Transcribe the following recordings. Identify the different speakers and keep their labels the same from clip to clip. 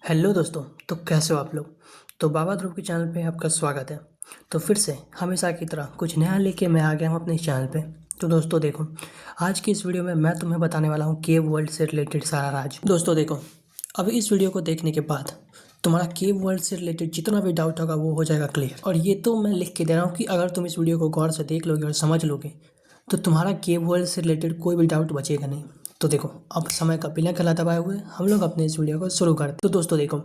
Speaker 1: Hello दोस्तों। तो कैसे हो आप लोग। तो बाबा ध्रुव के चैनल पे आपका स्वागत है। तो फिर से हमेशा की तरह कुछ नया लेके मैं आ गया हूँ अपने इस चैनल पे। तो दोस्तों देखो, आज की इस वीडियो में मैं तुम्हें बताने वाला हूँ केव वर्ल्ड से रिलेटेड सारा राज। दोस्तों देखो, अब इस वीडियो को देखने के बाद तुम्हारा केव वर्ल्ड से रिलेटेड जितना भी डाउट होगा वो हो जाएगा क्लियर। और ये तो मैं लिख के दे रहा हूँ कि अगर तुम इस वीडियो को गौर से देख लोगे और समझ लोगे तो तुम्हारा केव वर्ल्ड से रिलेटेड कोई भी डाउट बचेगा नहीं। तो देखो, अब समय का बिना गला दबाए हुए हम लोग अपने इस वीडियो को शुरू करते हैं। तो दोस्तों देखो,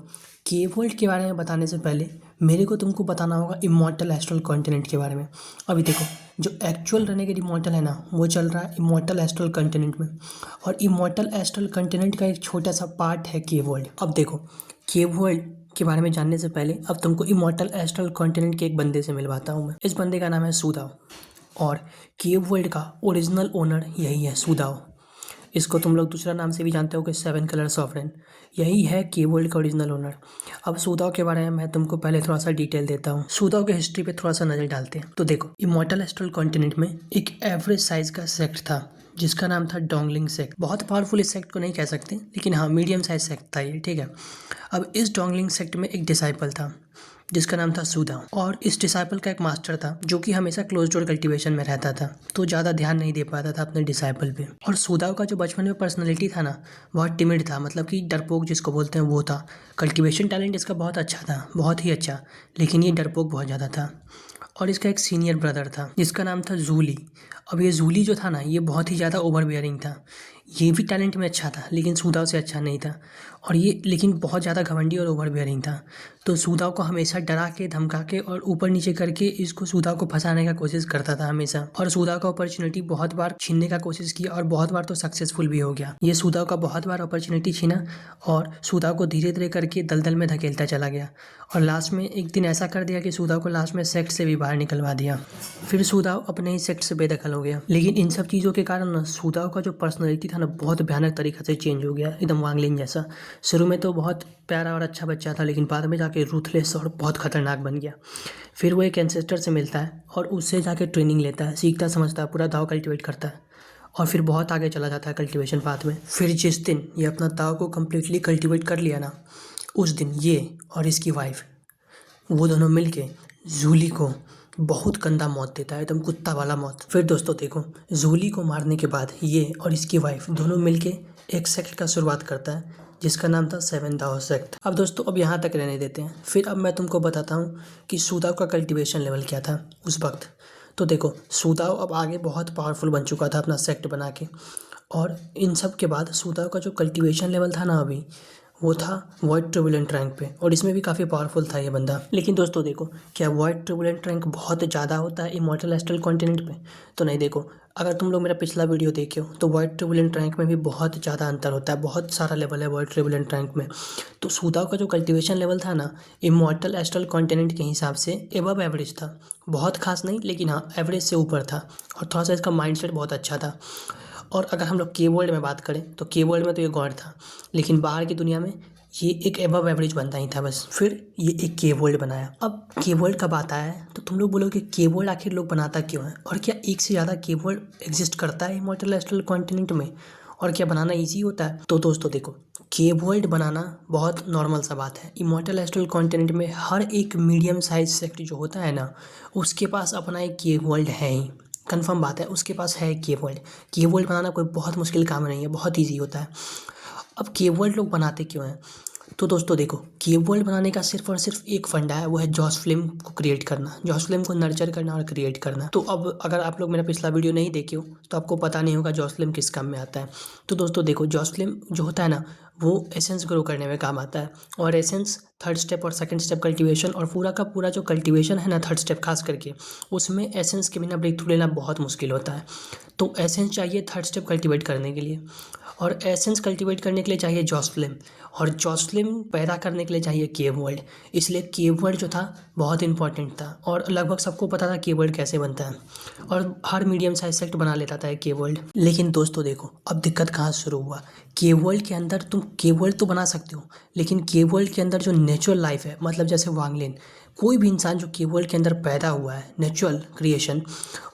Speaker 1: केव वर्ल्ड के बारे में बताने से पहले मेरे को तुमको बताना होगा इमॉर्टल एस्ट्रल कॉन्टिनेंट के बारे में। अभी देखो, जो एक्चुअल रेनेगेड इमॉर्टल है ना, वो चल रहा है इमॉर्टल एस्ट्रल कॉन्टिनेंट में, और इमॉर्टल एस्ट्रल कॉन्टिनेंट का एक छोटा सा पार्ट है केव वर्ल्ड। अब देखो, केव वर्ल्ड के बारे में जानने से पहले अब तुमको इमॉर्टल एस्ट्रल कॉन्टिनेंट के एक बंदे से मिलवाता हूँ मैं। इस बंदे का नाम है सुदाओ, और केव वर्ल्ड का ओरिजिनल ओनर यही है सुदाओ। इसको तुम लोग दूसरा नाम से भी जानते हो कि सेवन कलर सॉवरेन। यही है केव वर्ल्ड का ओरिजिनल ओनर। अब सुदाओ के बारे में मैं तुमको पहले थोड़ा सा डिटेल देता हूँ। सुदाओ के हिस्ट्री पे थोड़ा सा नजर डालते हैं। तो देखो, इमॉर्टल एस्ट्रल कॉन्टिनेंट में एक एवरेज साइज का सेक्ट था जिसका नाम था डोंगलिंग सेक्ट। बहुत पावरफुल इस सेक्ट को नहीं कह सकते, लेकिन हाँ मीडियम साइज सेक्ट था ये, ठीक है। अब इस डोंगलिंग सेक्ट में एक डिसाइपल था जिसका नाम था सुदाओ, और इस डिसाइपल का एक मास्टर था जो कि हमेशा क्लोज डोर कल्टीवेशन में रहता था, तो ज़्यादा ध्यान नहीं दे पाता था अपने डिसाइपल पे। और सुदाओ का जो बचपन में पर्सनैलिटी था ना, बहुत टिमिड था, मतलब कि डरपोक जिसको बोलते हैं वो था। कल्टीवेशन टैलेंट इसका बहुत अच्छा था, बहुत ही अच्छा, लेकिन ये डरपोक बहुत ज़्यादा था। और इसका एक सीनियर ब्रदर था जिसका नाम था जूली। अब ये जूली जो था ना, ये बहुत ही ज़्यादा ओवरबियरिंग था। ये भी टैलेंट में अच्छा था लेकिन सुदाओ से अच्छा नहीं था, और ये लेकिन बहुत ज़्यादा घमंडी और ओवरबियरिंग था। तो सुदाओ को हमेशा डरा के, धमका के और ऊपर नीचे करके इसको सुदाओ को फंसाने का कोशिश करता था हमेशा। और सुदाओ का अपॉर्चुनिटी बहुत बार छीनने का कोशिश किया और बहुत बार तो सक्सेसफुल भी हो गया। ये सुदाओ का बहुत बार अपॉर्चुनिटी छीना और सुदाओ को धीरे धीरे करके दलदल में धकेलता चला गया, और लास्ट में एक दिन ऐसा कर दिया कि सुदाओ को लास्ट में सेक्ट से भी बाहर निकलवा दिया। फिर सुदाओ अपने ही सेक्ट से बेदखल हो गया। लेकिन इन सब चीज़ों के कारण ना सुदाओ का जो पर्सनैलिटी था ना, बहुत भयानक तरीके से चेंज हो गया, एकदम वांगलिन जैसा। शुरू में तो बहुत प्यारा और अच्छा बच्चा था, लेकिन बाद में जाके रूथलेस और बहुत खतरनाक बन गया। फिर वो एक एंसेस्टर से मिलता है और उससे जाके ट्रेनिंग लेता है, सीखता समझता है, पूरा दाव कल्टिवेट करता है, और फिर बहुत आगे चला जाता है कल्टीवेशन पाथ में। फिर जिस दिन ये अपना दाव को कम्प्लीटली कल्टीवेट कर लिया ना, उस दिन ये और इसकी वाइफ, वो दोनों मिलके जूली को बहुत गंदा मौत देता है, एकदम कुत्ता वाला मौत। फिर दोस्तों देखो, जूली को मारने के बाद ये और इसकी वाइफ दोनों मिलके एक सेक्ट का शुरुआत करता है जिसका नाम था सेवन दाओ सेक्ट। अब दोस्तों, अब यहाँ तक रहने देते हैं। फिर अब मैं तुमको बताता हूँ कि सुदाओ का कल्टीवेशन लेवल क्या था उस वक्त। तो देखो, सुदाओ अब आगे बहुत पावरफुल बन चुका था अपना सेक्ट बना के, और इन सब के बाद सुदाओ का जो कल्टीवेशन लेवल था ना अभी, वो था वॉइड ट्रूबुलेंट रैंक पे, और इसमें भी काफ़ी पावरफुल था ये बंदा। लेकिन दोस्तों देखो, क्या वॉइड ट्रूबुलेंट रैंक बहुत ज़्यादा होता है इमॉर्टल एस्ट्रल कॉन्टिनेंट पे? तो नहीं। देखो, अगर तुम लोग मेरा पिछला वीडियो देखे हो तो वॉइड ट्रूबुलेंट रैंक में भी बहुत ज़्यादा अंतर होता है, बहुत सारा लेवल है वॉइड ट्रूबुलेंट रैंक में। तो सुदाओ का जो कल्टीवेशन लेवल था ना, इमॉर्टल एस्ट्रल कॉन्टिनेंट के हिसाब से एबव एवरेज था। बहुत खास नहीं, लेकिन हाँ एवरेज से ऊपर था, और थोड़ा सा इसका माइंडसेट बहुत अच्छा था। और अगर हम लोग के वर्ल्ड में बात करें तो के वर्ल्ड में तो ये गॉड था, लेकिन बाहर की दुनिया में ये एक एबव एवरेज बंदा ही था बस। फिर ये एक के वर्ल्ड बनाया। अब के वर्ल्ड कब आता है तो तुम लोग बोलोगे के वर्ल्ड आखिर लोग बनाता क्यों है, और क्या एक से ज़्यादा के वर्ल्ड एग्जिस्ट करता है इमॉर्टल एस्ट्रल कॉन्टिनेंट में, और क्या बनाना ईजी होता है? तो दोस्तों देखो, के वर्ल्ड बनाना बहुत नॉर्मल सा बात है। इमॉर्टल एस्ट्रल कॉन्टिनेंट में हर एक मीडियम साइज सेक्ट जो होता है ना, उसके पास अपना एक के वर्ल्ड है ही, कंफर्म बात है, उसके पास है के वर्ल्ड। के वर्ल्ड बनाना कोई बहुत मुश्किल काम नहीं है, बहुत ईजी होता है। अब के वर्ल्ड लोग बनाते क्यों हैं? तो दोस्तों देखो, के वर्ल्ड बनाने का सिर्फ और सिर्फ एक फंडा है, वो है जॉस फ्लेम को क्रिएट करना, जॉस फ्लेम को नर्चर करना और क्रिएट करना। तो अब अगर आप लोग मेरा पिछला वीडियो नहीं देखे हो तो आपको पता नहीं होगा जॉस फ्लेम किस काम में आता है। तो दोस्तों देखो, जॉस फ्लेम जो होता है ना, वो एसेंस ग्रो करने में काम आता है, और एसेंस थर्ड स्टेप और सेकंड स्टेप कल्टीवेशन, और पूरा का पूरा जो कल्टीवेशन है ना थर्ड स्टेप खास करके, उसमें एसेंस के बिना ब्रेक थ्रू लेना बहुत मुश्किल होता है। तो एसेंस चाहिए थर्ड स्टेप कल्टीवेट करने के लिए, और एसेंस कल्टीवेट करने के लिए चाहिए जॉस फ्लेम, और जॉस फ्लेम पैदा करने के लिए चाहिए केव वर्ल्ड। इसलिए केव वर्ल्ड जो था बहुत इंपॉर्टेंट था, और लगभग सबको पता था केव वर्ल्ड कैसे बनता है, और हर मीडियम साइज सेक्ट बना लेता था केव वर्ल्ड। लेकिन दोस्तों देखो, अब दिक्कत कहाँ शुरू हुआ। केव वर्ल्ड के अंदर तुम केव वर्ल्ड तो बना सकते हो, लेकिन केव वर्ल्ड के अंदर जो नेचुरल लाइफ है, मतलब जैसे वांगलिन, कोई भी इंसान जो के वर्ल्ड के अंदर पैदा हुआ है, नेचुरल क्रिएशन,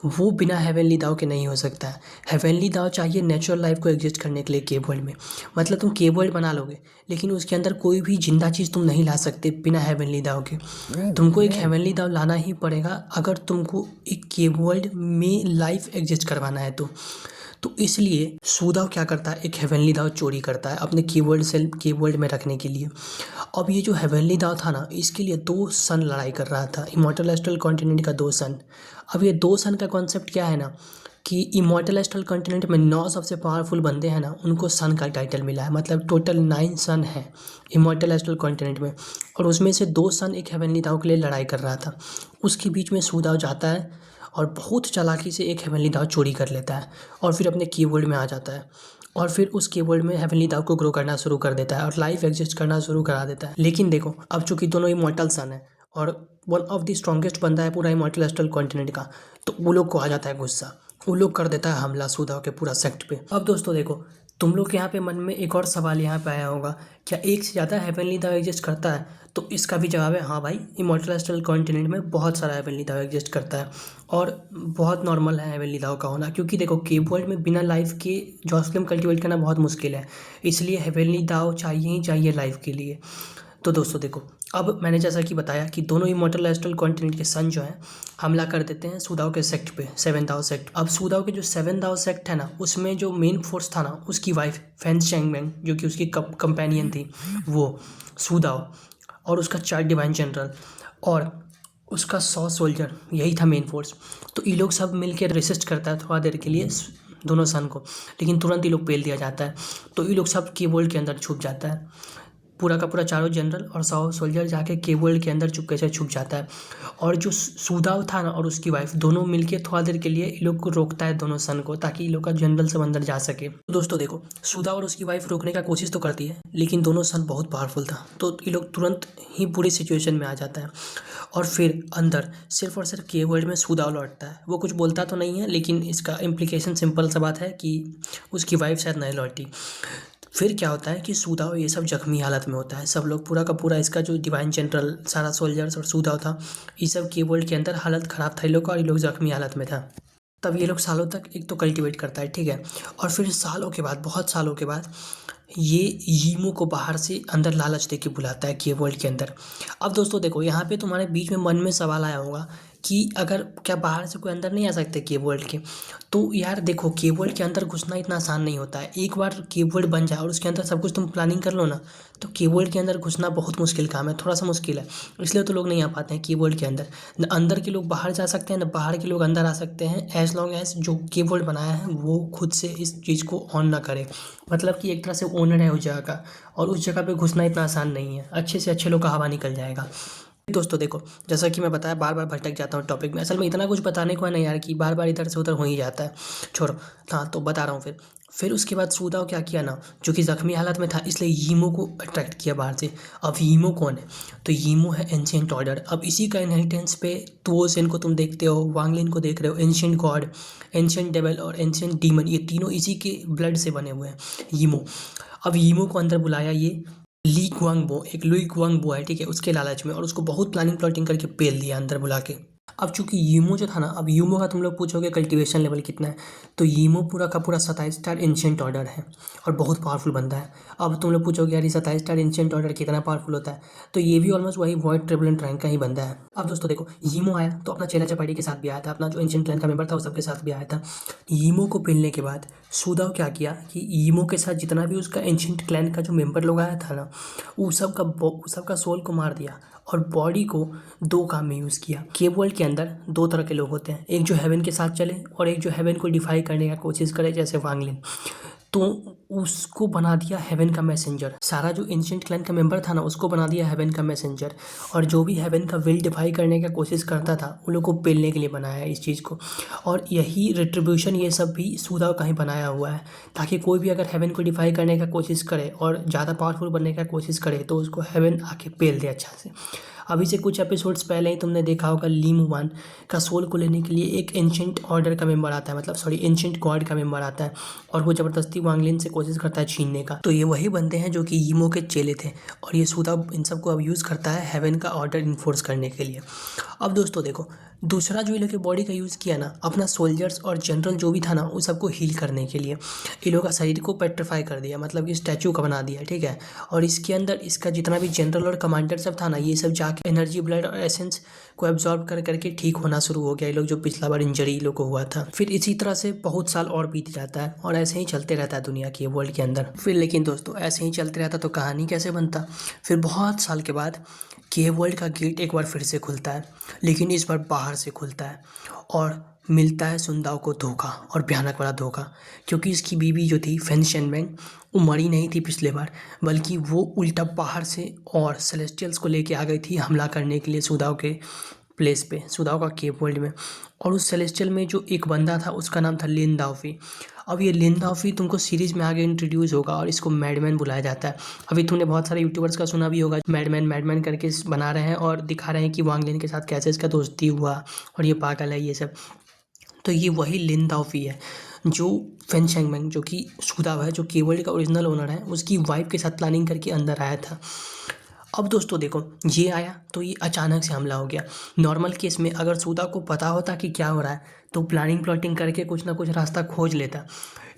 Speaker 1: वो बिना हेवनली दाव के नहीं हो सकता है। हेवनली दाव चाहिए नेचुरल लाइफ को एग्जिस्ट करने के लिए के वर्ल्ड में। मतलब तुम के वर्ल्ड बना लोगे, लेकिन उसके अंदर कोई भी जिंदा चीज़ तुम नहीं ला सकते बिना हेवनली दाव के। तुमको एक हेवनली दाव लाना ही पड़ेगा अगर तुमको एक के वर्ल्ड में लाइफ एग्जिस्ट करवाना है तो इसलिए सूदाव क्या करता है, एक हेवनली दाव चोरी करता है अपने के वर्ल्ड में रखने के लिए। अब ये जो हेवनली दाव था ना, इसके लिए 2 सन लड़ाई कर रहा था, इमॉर्टल एस्ट्रल कॉन्टिनेंट का 2 सन। अब ये 2 सन का कॉन्सेप्ट क्या है ना कि इमॉर्टल एस्ट्रल कॉन्टिनेंट में 9 सबसे पावरफुल बंदे हैं ना, उनको सन का टाइटल मिला है। मतलब टोटल 9 सन है इमॉर्टल एस्ट्रल कॉन्टिनेंट में, और उसमें से 2 सन एक हेवनली दाव के लिए लड़ाई कर रहा था। उसके बीच में सूदाव जाता है और बहुत चालाकी से एक हेवनली दाव चोरी कर लेता है और फिर अपने की वर्ल्ड में आ जाता है, और फिर उस की वर्ल्ड में हेवनली दाव को ग्रो करना शुरू कर देता है और लाइफ एग्जिस्ट करना शुरू करा देता है। लेकिन देखो, अब चूंकि दोनों इमॉर्टल सन है और वन ऑफ द स्ट्रॉन्गेस्ट बंदा है पूरा इमॉर्टल एस्ट्रल कॉन्टिनेंट का, तो वो लोग को आ जाता है गुस्सा। वो लोग कर देता है हमला सूदाव के पूरा सेक्ट पे। अब दोस्तों देखो, तुम लोग के यहाँ पे मन में एक और सवाल यहाँ पे आया होगा, क्या एक से ज़्यादा हेवनली दाव एग्जिस्ट करता है? तो इसका भी जवाब है हाँ भाई, इमॉर्टल एस्ट्रल कॉन्टिनेंट में बहुत सारा हेवनली दाव एग्जिस्ट करता है और बहुत नॉर्मल है हेवनली दाव का होना, क्योंकि देखो के वर्ल्ड में बिना लाइफ के जॉस्लिम कल्टिवेट करना बहुत मुश्किल है, इसलिए हेवनली दाव चाहिए ही चाहिए लाइफ के लिए। तो दोस्तों देखो, अब मैंने जैसा कि बताया कि दोनों इमॉर्टल एस्ट्रल कॉन्टिनेंट के सन जो हैं हमला कर देते हैं सूदाव के सेक्ट पे, 7th हाउस सेक्ट। अब सूदाव के जो 7th हाउस सेक्ट है ना, उसमें जो मेन फोर्स था ना, उसकी वाइफ फेंस चैंगमैंग, जो कि उसकी कंपेनियन थी, वो सूदाव, और उसका 4 डिवाइन जनरल और उसका 100 सोल्जर, यही था मेन फोर्स। तो ये लोग सब मिलकर रेसिस्ट करता है थोड़ा देर के लिए दोनों सन को, लेकिन तुरंत ये लोग पेल दिया जाता है। तो ये लोग सब के वर्ल्ड के अंदर छुप जाता है, पूरा का पूरा 4 जनरल और 100 सोल्जर जाके के वर्ल्ड के अंदर चुपके से छुप जाता है। और जो सूदाव था ना और उसकी वाइफ, दोनों मिलके थोड़ा देर के लिए ये लोग को रोकता है दोनों सन को, ताकि ये लोग का जनरल सब अंदर जा सके। तो दोस्तों देखो, सूदाव और उसकी वाइफ रोकने का कोशिश तो करती है, लेकिन दोनों सन बहुत पावरफुल था, तो ये लोग तुरंत ही बुरी सिचुएशन में आ जाता है। और फिर अंदर सिर्फ और सिर्फ के वर्ल्ड में सूदाव लौटता है। वो कुछ बोलता तो नहीं है, लेकिन इसका इम्प्लीकेशन सिंपल सा बात है कि उसकी वाइफ शायद नहीं लौटी। फिर क्या होता है कि सूदाव ये सब जख्मी हालत में होता है, सब लोग पूरा का पूरा, इसका जो डिवाइन जनरल, सारा सोल्जर्स और सूदाव था, ये सब के वर्ल्ड के अंदर हालत ख़राब था ये लोग का, और ये लोग जख्मी हालत में था। तब ये लोग सालों तक एक तो कल्टिवेट करता है, ठीक है, और फिर सालों के बाद, बहुत सालों के बाद, ये यीमो को बाहर से अंदर लालच दे के बुलाता है के वर्ल्ड के अंदर। अब दोस्तों देखो, यहाँ पे तुम्हारे बीच में मन में सवाल आया होगा कि अगर क्या बाहर से कोई अंदर नहीं आ सकते के वर्ल्ड के? तो यार देखो, के वर्ल्ड के अंदर घुसना इतना आसान नहीं होता है। एक बार के वर्ल्ड बन जाए और उसके अंदर सब कुछ तुम प्लानिंग कर लो ना, तो के वर्ल्ड के अंदर घुसना बहुत मुश्किल काम है, थोड़ा सा मुश्किल है, इसलिए तो लोग नहीं आ पाते हैं के वर्ल्ड के अंदर। न अंदर के लोग बाहर जा सकते हैं, न बाहर के लोग अंदर आ सकते हैं, एज लॉन्ग एज जो के वर्ल्ड बनाया है वो खुद से इस चीज़ को ऑन ना करे। मतलब कि एक तरह से ओनर है उस जगह का, और उस जगह पे घुसना इतना आसान नहीं है, अच्छे से अच्छे लोग का हवा निकल जाएगा। दोस्तों देखो, जैसा कि मैं बताया, बार बार भटक जाता हूँ टॉपिक में, असल में इतना कुछ बताने को है ना यार कि बार बार इधर से उधर हो ही जाता है, छोड़ो। हाँ, तो बता रहा हूँ। फिर उसके बाद सूदाव क्या किया ना, जो कि ज़ख्मी हालत में था, इसलिए यीमो को अट्रैक्ट किया बाहर से। अब यीमो कौन है? तो यीमो है एंशिएंट ऑर्डर। अब इसी का इनहेरिटेंस पे तुओसेन को तुम देखते हो, वांगलिन को देख रहे हो, एंशिएंट गॉड, एंशिएंट डेविल और एंशिएंट डीमन, ये तीनों इसी के ब्लड से बने हुए हैं, यीमो। अब यीमो को अंदर बुलाया ये ली गुआंगबो, एक लुई गुआंगबो है, ठीक है, उसके लालच में, और उसको बहुत प्लानिंग प्लॉटिंग करके पेल दिया अंदर बुला के। अब चूंकि यीमो जो था ना, अब यीमो का तुम लोग पूछोगे कल्टीवेशन लेवल कितना है, तो यीमो पूरा का पूरा 27 स्टार एंशिएंट ऑर्डर है और बहुत पावरफुल बंदा है। अब तुम लोग पूछोगे यार ये 27 स्टार एंशिएंट ऑर्डर कितना पावरफुल होता है, तो ये भी ऑलमोस्ट वही वॉइड ट्रिबलेंट रैंक का ही बंदा है। अब दोस्तों देखो, यीमो आया तो अपना चेला चपाटी के साथ भी आया था, अपना जो एंशिएंट क्लैन का मेंबर था उस सबके साथ भी आया था। यीमो को पेलने के बाद सूदाव क्या किया कि यीमो के साथ जितना भी उसका एंशिएंट क्लैन का जो मेंबर लोग आया था ना, वो सबका सोल को मार दिया और बॉडी को 2 काम में यूज़ किया। के वर्ल्ड के अंदर 2 तरह के लोग होते हैं, एक जो हेवन के साथ चले और एक जो हेवन को डिफाई करने का कोशिश करे, जैसे वांगलिन। तो उसको बना दिया हेवन का मैसेंजर, सारा जो एंशिएंट क्लैन का मेंबर था ना, उसको बना दिया हेवन का मैसेंजर, और जो भी हेवन का विल डिफाई करने का कोशिश करता था उन लोग को पेलने के लिए बनाया है इस चीज़ को। और यही रिट्रीब्यूशन, ये सब भी सूदाव का ही बनाया हुआ है, ताकि कोई भी अगर हेवन को डिफाई करने का कोशिश करे और ज़्यादा पावरफुल बनने का कोशिश करे तो उसको हेवन आके पेल दे अच्छा से। अभी से कुछ एपिसोड्स पहले ही तुमने देखा होगा, ली मुवान का सोल को लेने के लिए एक एंशिएंट ऑर्डर का मेंबर आता है, मतलब सॉरी एंशिएंट गॉड का मेंबर आता है, और वो ज़बरदस्ती वांगलिन से कोशिश करता है छीनने का। तो ये वही बंदे हैं जो कि ईमो के चेले थे और ये सूदा इन सबको अब यूज़ करता है हेवन का ऑर्डर इन्फोर्स करने के लिए। अब दोस्तों देखो, दूसरा जो ये लोग बॉडी का यूज़ किया ना, अपना सोल्जर्स और जनरल जो भी था ना, उन सबको हील करने के लिए ये लोग का शरीर को पेट्रीफाई कर दिया, मतलब कि स्टैचू का बना दिया, ठीक है। और इसके अंदर इसका जितना भी जनरल और कमांडर सब था ना, ये सब जाके एनर्जी, ब्लड और एसेंस को एब्जॉर्ब कर करके ठीक होना शुरू हो गया। ये लोग जो पिछला बार इंजरी लोग को हुआ था, फिर इसी तरह से बहुत साल और बीत जाता है और ऐसे ही चलते रहता है दुनिया की वर्ल्ड के अंदर। फिर लेकिन दोस्तों ऐसे ही चलते रहता तो कहानी कैसे बनता। फिर बहुत साल के बाद केव वर्ल्ड का गेट एक बार फिर से खुलता है, लेकिन इस बार बाहर से खुलता है और मिलता है सुनदाओ को धोखा, और भयानक वाला धोखा, क्योंकि इसकी बीवी जो थी फेन शेनबेंग, वो मरी नहीं थी पिछले बार, बल्कि वो उल्टा बाहर से और सेलेस्टियल्स को लेके आ गई थी हमला करने के लिए सुदाओ के प्लेस पे, सुदाओ का केव वर्ल्ड में। और उस सेलेस्टियल में जो एक बंदा था उसका नाम था लिन दाओफी। अब ये लिन दाओफी तुमको सीरीज में आगे इंट्रोड्यूस होगा और इसको मैडमैन बुलाया जाता है। अभी तुमने बहुत सारे यूट्यूबर्स का सुना भी होगा, मैडमैन करके बना रहे हैं और दिखा रहे हैं कि वांग लिन के साथ कैसे इसका दोस्ती हुआ और ये पागल है ये सब। तो ये वही लिन दाओफी है जो फेन शेंगमेंग, जो कि सुदाओ है, जो केवर्ल्ड का ओरिजिनल ओनर है, उसकी वाइफ के साथ प्लानिंग करके अंदर आया था। अब दोस्तों देखो, ये आया तो ये अचानक से हमला हो गया। नॉर्मल केस में अगर सूदा को पता होता कि क्या हो रहा है तो प्लानिंग प्लॉटिंग करके कुछ ना कुछ रास्ता खोज लेता,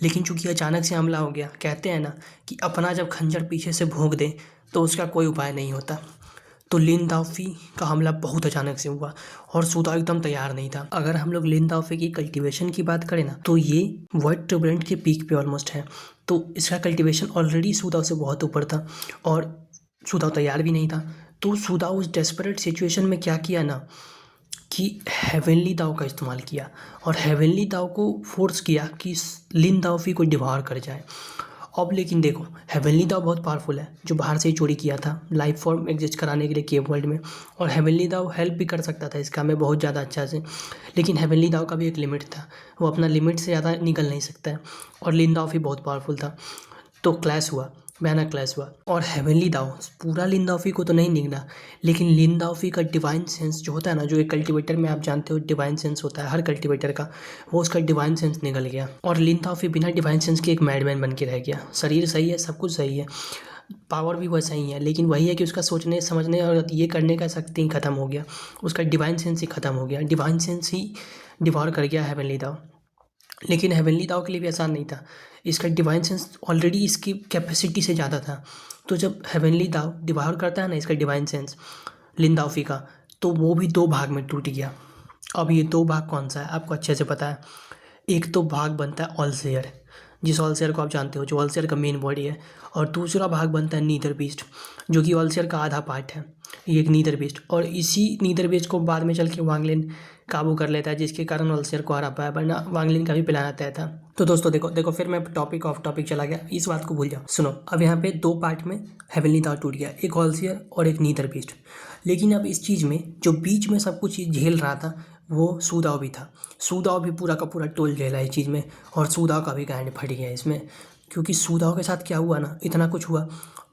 Speaker 1: लेकिन चूंकि अचानक से हमला हो गया, कहते हैं ना कि अपना जब खंजर पीछे से भोंक दे तो उसका कोई उपाय नहीं होता। तो लिन दाओफी का हमला बहुत अचानक से हुआ और सूदा एकदम तैयार नहीं था। अगर हम लोग लिन दाओफी की कल्टीवेशन की बात करें ना, तो ये वाइट ट्रिब्रेंट के पीक पे ऑलमोस्ट है। तो इसका कल्टीवेशन ऑलरेडी सूदा से बहुत ऊपर था और सूदा तैयार भी नहीं था। तो सूदा उस डेस्परेट सिचुएशन में क्या किया ना कि हेवनली दाव का इस्तेमाल किया और हेवनली दाव को फोर्स किया कि लिन दाओफी को डिवार कर जाए। अब लेकिन देखो, हेवनली दाव बहुत पावरफुल है, जो बाहर से ही चोरी किया था लाइफ फॉर्म एग्जिस्ट कराने के लिए केव वर्ल्ड में, और हेवनली दाव हेल्प भी कर सकता था इसका में बहुत ज़्यादा अच्छा से। लेकिन हेवनली दाव का भी एक लिमिट था, वो अपना लिमिट से ज़्यादा निकल नहीं सकता है, और लिन दाव भी बहुत पावरफुल था। तो क्लैश हुआ, भयानक क्लैश हुआ, और हेवनली दाव पूरा लिन दाओफी को तो नहीं निकला, लेकिन लिन दाओफी का डिवाइन सेंस जो होता है ना, जो एक कल्टीवेटर में आप जानते हो डिवाइन सेंस होता है हर कल्टीवेटर का, वो उसका डिवाइन सेंस निकल गया और लिन दाओफी बिना डिवाइन सेंस के एक मैडमैन बन के रह गया। शरीर सही है, सब कुछ सही है, पावर भी वैसा ही है, लेकिन वही है कि उसका सोचने समझने और ये करने का शक्ति ही खत्म हो गया, उसका डिवाइन सेंस ही खत्म हो गया, डिवाइन सेंस ही डिवॉर कर गया हेवनली दाव। लेकिन हेवनली दाव के लिए भी आसान नहीं था, इसका डिवाइन सेंस ऑलरेडी इसकी कैपेसिटी से ज़्यादा था। तो जब हेवनली दाव डिवार करता है ना इसका डिवाइन सेंस लिन दाओफी का, तो वो भी दो भाग में टूट गया। अब ये दो भाग कौन सा है आपको अच्छे से पता है। एक तो भाग बनता है ऑलसेयर, जिस ऑलसेयर को आप जानते हो, जो ऑलसेयर का मेन बॉडी है, और दूसरा भाग बनता है नीदर बीस्ट, जो कि ऑलसेयर का आधा पार्ट है, ये एक नीदर बीस्ट। और इसी नीदर बीस्ट को बाद में चल के वांग लिन काबू कर लेता है, जिसके कारण ऑलसेयर को हरा पाया, वरना वांग लिन का भी प्लान तय था। तो दोस्तों देखो फिर मैं टॉपिक ऑफ टॉपिक चला गया, इस बात को भूल जाओ। सुनो, अब यहाँ पे दो पार्ट में हेवनली दाव टूट गया, एक ऑलसेयर और एक नीदर बीस्ट। लेकिन अब इस चीज़ में जो बीच में सब कुछ झेल रहा था वो सूदाव भी था। सूदाव भी पूरा का पूरा टोल झेला इस चीज़ में, और सूदाव का भी गांड फट गया इसमें, क्योंकि सूदाव के साथ क्या हुआ ना, इतना कुछ हुआ,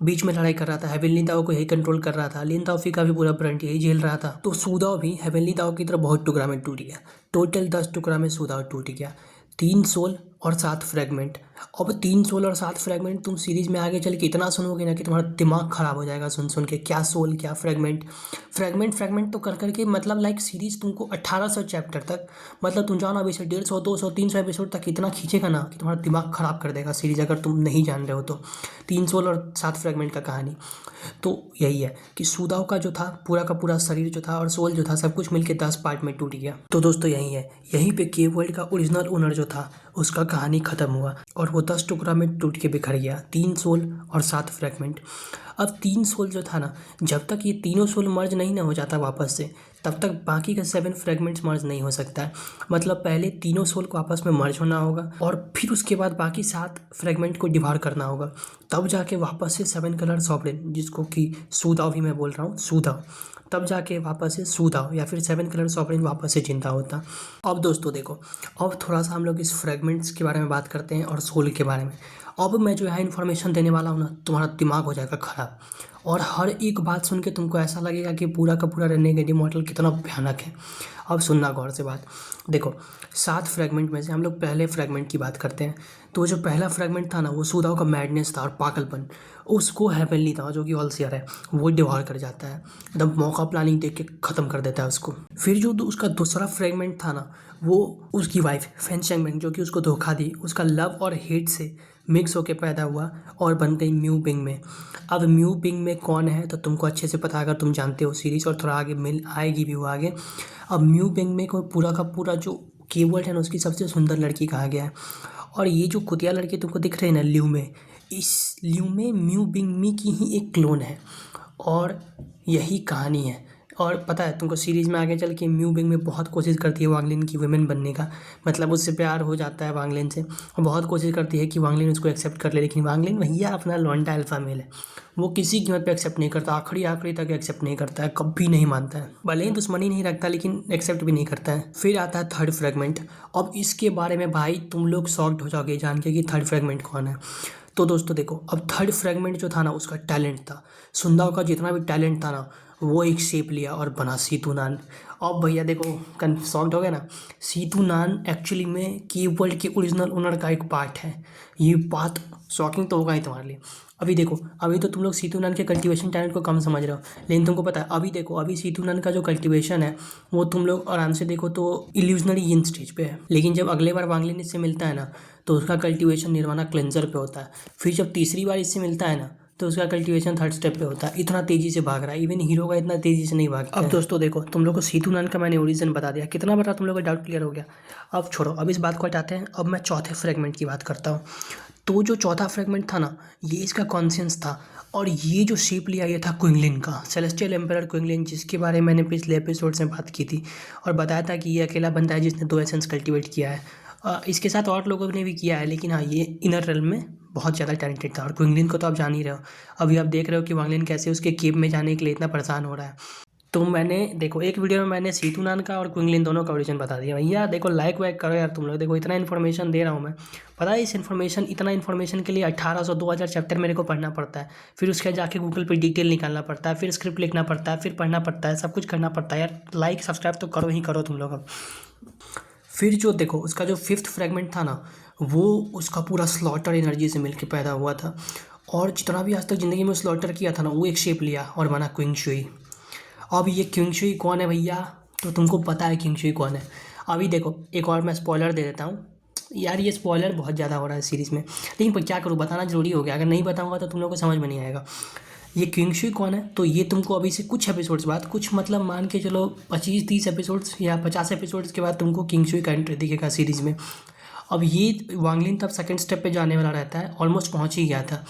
Speaker 1: बीच में लड़ाई कर रहा था, हेवनली दाव को यही कंट्रोल कर रहा था, लिन दाओफी का भी पूरा ब्रंट यही झेल रहा था। तो सूदाव भी हेवनली दाव की तरह बहुत टुकड़ा में टूट गया, टोटल 10 टुकड़ा में सूदाव टूट गया, 3 सोल और 7 फ्रेगमेंट। अब 3 सोल और 7 फ्रेगमेंट तुम सीरीज में आगे चल के इतना सुनोगे ना कि तुम्हारा दिमाग खराब हो जाएगा सुन के, क्या सोल क्या फ्रेगमेंट, फ्रेगमेंट तो कर करके मतलब लाइक सीरीज तुमको 1800 चैप्टर तक, मतलब तुम जाओ ना अभी से 150 200 300 एपिसोड तक इतना खींचेगा ना कि तुम्हारा दिमाग खराब कर देगा सीरीज, अगर तुम नहीं जान रहे हो तो। 3 सोल और 7 फ्रेगमेंट का कहानी तो यही है कि सूदाव का जो था पूरा का पूरा शरीर जो था और सोल जो था सब कुछ मिलके 10 पार्ट में टूट गया। तो दोस्तों यही है, यहीं पे केव वर्ल्ड का ओरिजिनल ओनर जो था उसका कहानी खत्म हुआ और वो 10 टुकड़ा में टूट के बिखर गया, 3 सोल और 7 फ्रेगमेंट। अब 3 सोल जो था ना, जब तक ये तीनों सोल मर्ज नहीं ना हो जाता वापस से, तब तक बाकी का 7 फ्रेगमेंट्स मर्ज नहीं हो सकता है। मतलब पहले तीनों सोल को आपस में मर्ज होना होगा और फिर उसके बाद बाकी 7 फ्रेगमेंट को डिवाइड करना होगा, तब जाके वापस से 7 कलर सॉवरेन, जिसको कि सूदाव भी मैं बोल रहा हूँ, सूदाव, तब जाके वापस से सूदाव या फिर 7 कलर सॉवरेन वापस से जिंदा होता। अब दोस्तों देखो, अब थोड़ा सा हम लोग इस फ्रेगमेंट्स के बारे में बात करते हैं और सोल के बारे में। अब मैं जो यहाँ इन्फॉर्मेशन देने वाला हूँ ना, तुम्हारा दिमाग हो जाएगा खराब और हर एक बात सुन के तुमको ऐसा लगेगा कि पूरा का पूरा रेनेगेड इमॉर्टल कितना भयानक है। अब सुनना गौर से बात। देखो 7 फ्रेगमेंट में से हम लोग पहले फ्रेगमेंट की बात करते हैं। तो जो पहला फ्रेगमेंट था ना, वो सुदाओ का मैडनेस था और पागलपन। उसको हेवनली था जो कि ऑलसियर है, वो डिवॉर कर जाता है, एकदम मौका प्लानिंग देख के ख़त्म कर देता है उसको। फिर जो उसका दूसरा फ्रेगमेंट था ना, वो उसकी वाइफ फेंगशेंग जो कि उसको धोखा दी, उसका लव और हेट से मिक्स होके पैदा हुआ और बन गई म्यू बिंग में। अब म्यू बिंग में कौन है तो तुमको अच्छे से पता, अगर तुम जानते हो सीरीज़, और थोड़ा आगे मिल आएगी भी वो आगे। अब म्यू बिंग में कोई पूरा का पूरा जो कीवर्ड है ना, उसकी सबसे सुंदर लड़की कहा गया है। और ये जो कुतिया लड़की तुमको दिख रही है ना ल्यू में, इस ल्यू में म्यू बिंग मी की ही एक क्लोन है और यही कहानी है। और पता है तुमको सीरीज़ में आगे चल के म्यू बिंग में बहुत कोशिश करती है वांगलिन की वुमेन बनने का, मतलब उससे प्यार हो जाता है वांगलिन से, और बहुत कोशिश करती है कि वांगलिन उसको एक्सेप्ट कर ले, लेकिन वांगलिन भैया अपना लौंडा अल्फा मेल है, वो किसी कीमत पे एक्सेप्ट नहीं करता, आखिरी तक एक्सेप्ट नहीं करता है, कभी नहीं मानता है, भले ही दुश्मनी नहीं रखता लेकिन एक्सेप्ट भी नहीं करता है। फिर आता है थर्ड फ्रेगमेंट। अब इसके बारे में भाई तुम लोग शॉक्ड हो जाओगे जान के कि थर्ड फ्रेगमेंट कौन है। तो दोस्तों देखो, अब थर्ड फ्रेगमेंट जो था ना, उसका टैलेंट था, सुंदाओ का जितना भी टैलेंट था ना, वो एक शेप लिया और बना सीतूनान। अब भैया देखो सॉल्व हो गया ना, सीतूनान एक्चुअली में कीवर्ड के ओरिजिनल ओनर का एक पार्ट है। ये बात शॉकिंग तो होगा ही तुम्हारे लिए। अभी देखो, अभी तो तुम लोग सीतूनान के कल्टीवेशन टैलेंट को कम समझ रहे हो, लेकिन तुमको पता है अभी देखो, अभी सीतूनान का जो कल्टीवेशन है वो तुम लोग आराम से देखो तो इल्यूजनरी इन स्टेज पे है, लेकिन जब अगले बार वांगलिन इससे मिलता है ना, तो उसका कल्टीवेशन निर्वाणा क्लेंजर पे होता है। फिर जब तीसरी बार इससे मिलता है ना, तो उसका कल्टीवेशन थर्ड स्टेप पे होता है। इतना तेजी से भाग रहा है, इवन हीरो का इतना तेजी से नहीं भागता। अब दोस्तों देखो, तुम लोग को सीतूनान का मैंने ओरिजिन बता दिया, कितना बड़ा तुम लोग का डाउट क्लियर हो गया। अब छोड़ो, अब इस बात को हटाते हैं, अब मैं चौथे फ्रेगमेंट की बात करता हूँ। तो जो चौथा फ्रेगमेंट था ना, ये इसका कॉन्शियस था, और ये जो शेप लिया ये था क्विंगलिन का, सेलेस्टियल एम्परर क्विंगलिन, जिसके बारे में मैंने पिछले एपिसोड में बात की थी और बताया था कि ये अकेला बंदा है जिसने 2 एसेंस कल्टिवेट किया है। इसके साथ और लोगों ने भी किया है, लेकिन हाँ ये इनर रेल्म में बहुत ज़्यादा टैलेंटेड था। और क्विंगलिन को तो आप जान ही रहे हो, अभी आप देख रहे हो कि वांगलिन कैसे उसके केव में जाने के लिए इतना परेशान हो रहा है। तो मैंने देखो एक वीडियो में मैंने सीतूनान का और क्विंगलिन दोनों का ओरिजिन बता दिया। भैया देखो लाइक वाइक करो यार तुम लोग, देखो इतना इन्फॉर्मेशन दे रहा हूँ मैं। पता है इतना इन्फॉर्मेशन के लिए 1800-2000 चैप्टर मेरे को पढ़ना पड़ता है, फिर उसके बाद जाके गूगल पर डिटेल निकालना पड़ता है, फिर स्क्रिप्ट लिखना पड़ता है, फिर पढ़ना पड़ता है, सब कुछ करना पड़ता है यार। लाइक सब्सक्राइब तो करो ही करो तुम लोग। अब फिर जो देखो उसका जो फिफ्थ फ्रेगमेंट था ना, वो उसका पूरा स्लॉटर एनर्जी से मिलकर पैदा हुआ था, और जितना भी आज तक ज़िंदगी में स्लॉटर किया था ना, वो एक शेप लिया और बना क्विंग शुई। अब ये क्विंग शुई कौन है भैया, तो तुमको पता है क्विंग शुई कौन है। अभी देखो एक और मैं स्पॉइलर दे देता हूँ यार, ये स्पॉइलर बहुत ज़्यादा हो रहा है सीरीज़ में, लेकिन पर क्या करूँ, बताना ज़रूरी हो गया, अगर नहीं बताऊँगा तो तुम लोग को समझ में नहीं आएगा। ये क्विंग शुई कौन है, तो ये तुमको अभी से कुछ एपिसोड्स बाद, कुछ मतलब मान के चलो 25-30 एपिसोड्स या 50 एपिसोड्स के बाद तुमको क्विंग शुई का एंट्री दिखेगा सीरीज़ में। अब ये वांगलिन तब सेकंड स्टेप पे जाने वाला रहता है, ऑलमोस्ट पहुंच ही गया था,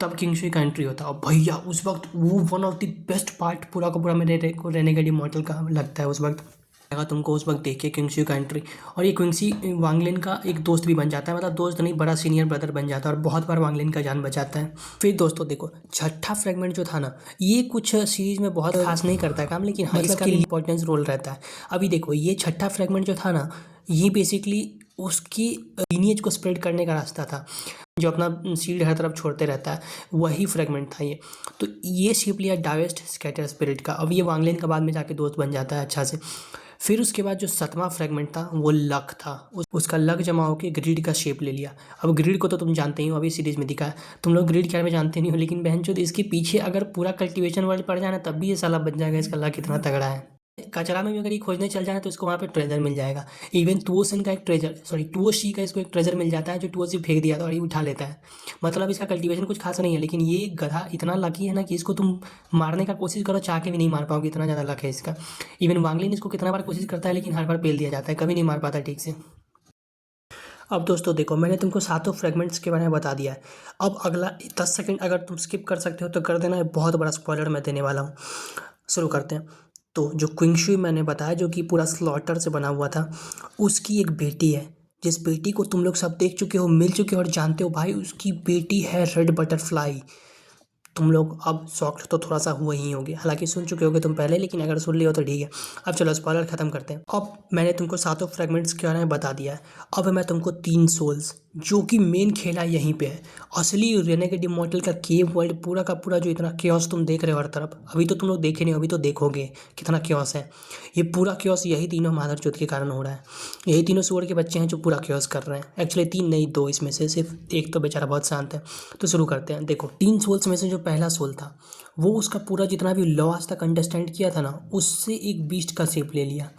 Speaker 1: तब क्विंग शुई का एंट्री होता है। और भैया उस वक्त वो one of the best part पूरा का पूरा मेरे को रेनेगेड इमॉर्टल का लगता है उस वक्त, अगर तुमको उस वक्त देखे क्विंग शुई का एंट्री। और ये क्विंग शुई वांगलिन का एक दोस्त भी बन जाता है, मतलब दोस्त नहीं बड़ा सीनियर ब्रदर बन जाता है, और बहुत बार वांगलिन का जान बचाता है। फिर दोस्तों देखो छठा फ्रेगमेंट जो था ना, ये कुछ सीरीज में बहुत खास नहीं करता है काम, लेकिन हाँ इसका इंपॉर्टेंस रोल रहता है। अभी देखो ये छठा फ्रेगमेंट जो था ना, ये बेसिकली उसकी लीनिएज को स्प्रेड करने का रास्ता था, जो अपना सीड हर तरफ छोड़ते रहता है, वही फ्रेगमेंट था ये। तो ये शिप लिया डावेस्ट स्कैटर स्पिरिट का। अब ये वांगलिन का बाद में जाके दोस्त बन जाता है अच्छा से। फिर उसके बाद जो 7वां फ्रेगमेंट था वो लक था, उसका लक जमा होकर ग्रिड का शेप ले लिया। अब ग्रिड को तो तुम जानते ही हो, अभी सीरीज में दिखा है, तुम लोग ग्रिड क्या में जानते नहीं हो, लेकिन बहन चोद इसके पीछे अगर पूरा कल्टीवेशन वर्ल्ड पड़ जाए ना, तब भी ये साला बन जाएगा, इसका लक इतना तगड़ा है। कचरा में भी अगर ये खोजने चल जाए तो इसको वहाँ पे ट्रेजर मिल जाएगा। इवन टुओशन का एक ट्रेजर, सॉरी टुओशी का इसको एक ट्रेजर मिल जाता है, जो टुओशी फेंक दिया था और ये उठा लेता है। मतलब इसका कल्टीवेशन कुछ खास नहीं है, लेकिन ये गधा इतना लकी है ना कि इसको तुम मारने का कोशिश करो चाह के भी नहीं मार पाओगे, इतना ज़्यादा लक है इसका। इवन वांगलिन इसको कितना बार कोशिश करता है, लेकिन हर बार पेल दिया जाता है, कभी नहीं मार पाता ठीक से। अब दोस्तों देखो, मैंने तुमको 7 फ्रेगमेंट्स के बारे में बता दिया है। अब अगला 10 सेकंड अगर तुम स्किप कर सकते हो तो कर देना, है बहुत बड़ा स्पॉइलर मैं देने वाला हूँ। शुरू करते हैं। तो जो क्विंग शुई मैंने बताया, जो कि पूरा स्लॉटर से बना हुआ था, उसकी एक बेटी है, जिस बेटी को तुम लोग सब देख चुके हो, मिल चुके हो और जानते हो भाई, उसकी बेटी है रेड बटरफ्लाई। तुम लोग अब शॉक्ड तो थोड़ा सा हुए ही होगे, हालांकि सुन चुके होगे तुम पहले, लेकिन अगर सुन लियो तो ठीक है। अब चलो स्पॉइलर खत्म करते हैं। अब मैंने तुमको सातों फ्रेगमेंट्स के बारे में बता दिया है। अब मैं तुमको 3 सोल्स, जो कि मेन खेला यहीं पे है, असली रेनेगेड इमॉर्टल का केव वर्ल्ड, पूरा का पूरा जो इतना क्योस तुम देख रहे हो हर तरफ, अभी तो तुम लोग देखे नहीं, अभी तो देखोगे कितना क्योस है। ये पूरा क्योस यही तीनों मादरचोद के कारण हो रहा है। यही तीनों सूअर के बच्चे हैं जो पूरा क्योस कर रहे हैं। एक्चुअली 3 नहीं, 2 इसमें से, सिर्फ एक तो बेचारा बहुत शांत है। तो शुरू करते हैं। देखो 3 सोल्स में से जो पहला सोल था वो उसका पूरा जितना भी लॉ आज तक अंडरस्टैंड किया था ना, उससे एक बीस्ट का शेप ले लिया।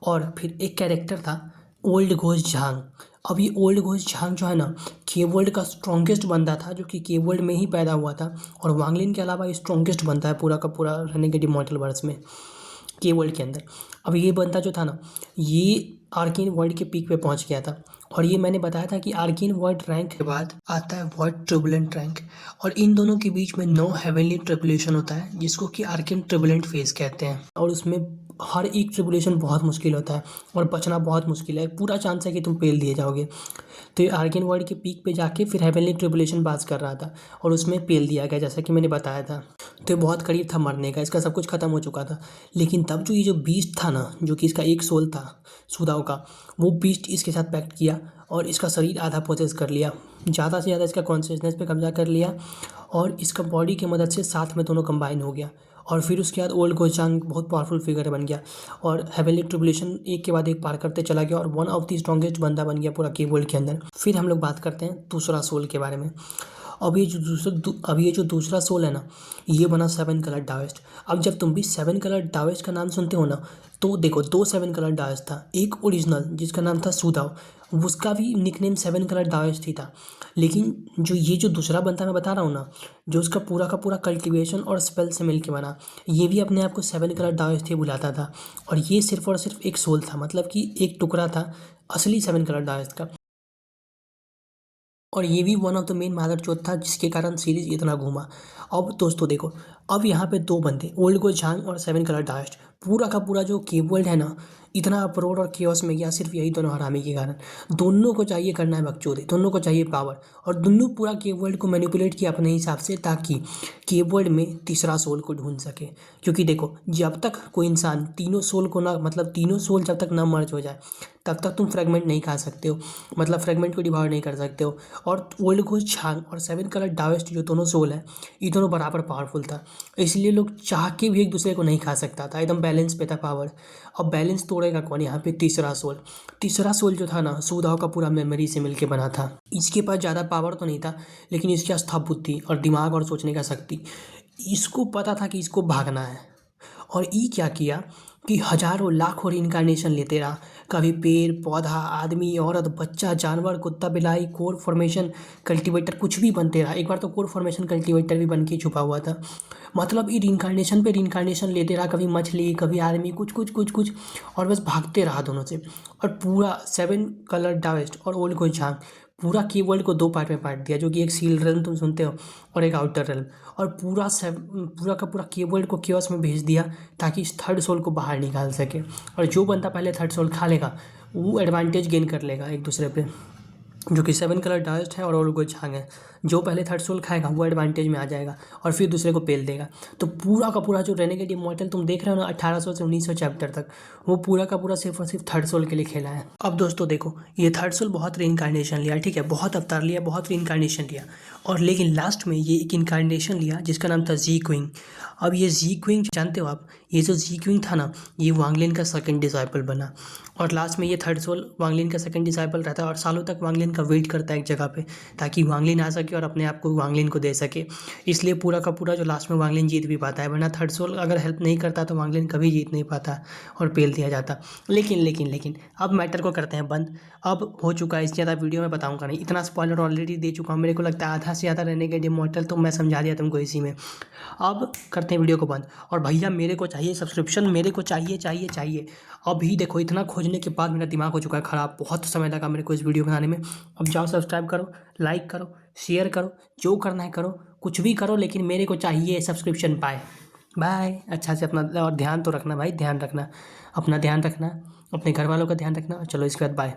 Speaker 1: और फिर एक कैरेक्टर था ओल्ड घोष झांग। अब ये ओल्ड घोष झांग जो है ना, केवर्ल्ड का स्ट्रॉन्गेस्ट बंदा था, जो कि केवर्ल्ड में ही पैदा हुआ था, और वांगलिन के अलावा स्ट्रॉन्गेस्ट बनता है पूरा का पूरा रेनेगेड इमॉर्टल वर्ल्ड्स में, केवर्ल्ड के अंदर। अब ये बंदा जो था ना, ये आर्केन वर्ल्ड के पीक पे पहुंच गया था। और ये मैंने बताया था कि आर्केन वर्ल्ड रैंक के बाद आता है वर्ल्ड ट्रिबुलेंट रैंक, और इन दोनों के बीच में 9 हेवनली ट्रिबुलेशन होता है, जिसको कि आर्केन ट्रिबुलेंट फेज कहते हैं। और उसमें हर एक ट्रिबुलेशन बहुत मुश्किल होता है और बचना बहुत मुश्किल है, पूरा चांस है कि तुम फेल दिए जाओगे। तो ये आर्केन वर्ल्ड के पीक पे जाके फिर हेवनली ट्रिबुलेशन पास कर रहा था, और उसमें फेल दिया गया, जैसा कि मैंने बताया था। तो ये बहुत करीब था मरने का, इसका सब कुछ खत्म हो चुका था। लेकिन तब जो ये जो बीस्ट था ना, जो कि इसका एक सोल था सुदाव का, वो बीस्ट इसके साथ पैक्ट किया और इसका शरीर आधा प्रोसेस कर लिया, ज़्यादा से ज़्यादा इसका कॉन्शियसनेस पे कब्जा कर लिया, और इसका बॉडी की मदद से साथ में दोनों कंबाइन हो गया। और फिर उसके बाद ओल्ड गोचांग बहुत पावरफुल फिगर बन गया, और हेवनली ट्रिबुलेशन एक के बाद एक पार करते चला गया, और वन ऑफ द स्ट्रॉन्गेस्ट बंदा बन गया पूरा की वर्ल्ड के अंदर। फिर हम लोग बात करते हैं दूसरा सोल के बारे में। अब ये जो दूसरा सोल है ना, ये बना 7 कलर डावेस्ट। अब जब तुम भी 7 कलर डावेस्ट का नाम सुनते हो ना, तो देखो 2 7 कलर डावेस्ट था। एक ओरिजिनल जिसका नाम था सुदाव, उसका भी निकनेम 7 कलर डावेस्ट ही था। लेकिन जो दूसरा बंदा मैं बता रहा हूँ ना, जो उसका पूरा का पूरा कल्टीवेशन और स्पेल से मिल के बना, ये भी अपने आप को 7 कलर डावेस्ट ही बुलाता था। और ये सिर्फ और सिर्फ एक सोल था, मतलब कि एक टुकड़ा था असली 7 कलर डावेस्ट का। और ये भी वन ऑफ द मेन मादरचोद था, जिसके कारण सीरीज इतना घूमा। अब दोस्तों देखो, अब यहाँ पे 2 बंदे, ओल्ड गो झांग और 7 कलर डास्ट, पूरा का पूरा जो केव वर्ल्ड है ना, इतना अप्रोड और केओस में गया सिर्फ यही दोनों हरामी के कारण। दोनों को चाहिए करना है बकचोदी, दोनों को चाहिए पावर, और दोनों पूरा केव वर्ल्ड को मैनिपुलेट किया अपने हिसाब से, ताकि केव वर्ल्ड में तीसरा सोल को ढूंढ सके। क्योंकि देखो, जब तक कोई इंसान तीनों सोल को ना, मतलब तीनों सोल जब तक ना मर्ज हो जाए, तब तक तुम फ्रेगमेंट नहीं खा सकते हो, मतलब फ्रेगमेंट को डिवाइड नहीं कर सकते हो। और ओल्ड घोष झांग और 7 कलर डावेस्ट जो दोनों सोल है, ये दोनों बराबर पावरफुल था, इसलिए लोग चाह के भी एक दूसरे को नहीं खा सकता था, एकदम बैलेंस पे था पावर। अब बैलेंस तोड़ेगा कौन यहाँ पे? तीसरा सोल जो था ना, सुदाव का पूरा मेमोरी से मिलके बना था। इसके पास ज़्यादा पावर तो नहीं था, लेकिन इसके पास था बुद्धि और दिमाग और सोचने का शक्ति। इसको पता था कि इसको भागना है, और ये क्या किया कि हजारों लाखों रिइंकार्नेशन लेते रहा। कभी पेड़ पौधा, आदमी औरत, बच्चा, जानवर, कुत्ता बिलाई, कोर फॉर्मेशन कल्टीवेटर, कुछ भी बनते रहा। एक बार तो कोर फॉर्मेशन कल्टीवेटर भी बन के छुपा हुआ था। मतलब ये रिइंकार्नेशन पे रिइंकार्नेशन लेते रहा, कभी मछली, कभी आदमी, कुछ कुछ कुछ कुछ, और बस भागते रहा दोनों से। और पूरा 7 कलर डावेस्ट और ओल्ड को झांग, पूरा कीवर्ल्ड को 2 पार्ट में बांट दिया, जो कि एक सील रेल्म तुम सुनते हो और एक आउटर रेल्म। और पूरा का पूरा कीवर्ल्ड को केओस में भेज दिया, ताकि इस थर्ड सोल को बाहर निकाल सके। और जो बंदा पहले थर्ड सोल खा लेगा, वो एडवांटेज गेन कर लेगा एक दूसरे पे, जो कि 7 कलर डास्ट है और ओल्ड को झांग है। जो पहले थर्ड सोल खाएगा वो एडवांटेज में आ जाएगा, और फिर दूसरे को पेल देगा। तो पूरा का पूरा जो रेनेगेड इमॉर्टल तुम देख रहे हो ना, 1800 से 1900 चैप्टर तक, वो पूरा का पूरा सिर्फ और सिर्फ थर्ड सोल के लिए खेला है। अब दोस्तों देखो, ये थर्ड सोल बहुत रीइंकार्नेशन लिया, ठीक है, बहुत अवतार लिया, बहुत रीइंकार्नेशन लिया, और लेकिन लास्ट में ये एक इनकार्नेशन लिया जिसका नाम था जी क्विंग। अब ये जी क्विंग जानते हो आप, ये जो जी क्विंग था ना, ये वांगलिन का सेकंड डिसाइपल बना, और लास्ट में ये थर्ड सोल वांगलिन का सेकंड डिसाइपल रहता है, और सालों तक वांगलिन का वेट करता है एक जगह पे, ताकि वांगलिन आ सके और अपने आप को वांगलिन को दे सके। इसलिए पूरा का पूरा जो लास्ट में वांगलिन जीत भी पाता है, वरना थर्ड सोल अगर हेल्प नहीं करता तो वांगलिन कभी जीत नहीं पाता और पेल दिया जाता। लेकिन अब मैटर को करते हैं बंद। अब हो चुका है, इससे ज़्यादा वीडियो में बताऊंगा नहीं, इतना स्पॉइलर ऑलरेडी दे चुका हूँ। मेरे को लगता है आधा से ज़्यादा रेनेगेड इमॉर्टल तो मैं समझा दिया तुमको इसी में। अब करते हैं वीडियो को बंद। और भैया मेरे को चाहिए सब्सक्रिप्शन, मेरे को चाहिए। अभी देखो, इतना खोजने के बाद मेरा दिमाग हो चुका है ख़राब, बहुत समय लगा मेरे को इस वीडियो बनाने में। अब जाओ सब्सक्राइब करो, लाइक करो, शेयर करो, जो करना है करो, कुछ भी करो, लेकिन मेरे को चाहिए सब्सक्रिप्शन। Bye bye. अच्छा से अपना और ध्यान तो रखना भाई, ध्यान रखना, अपना ध्यान रखना, अपने घर वालों का ध्यान रखना। चलो इसके बाद बाय।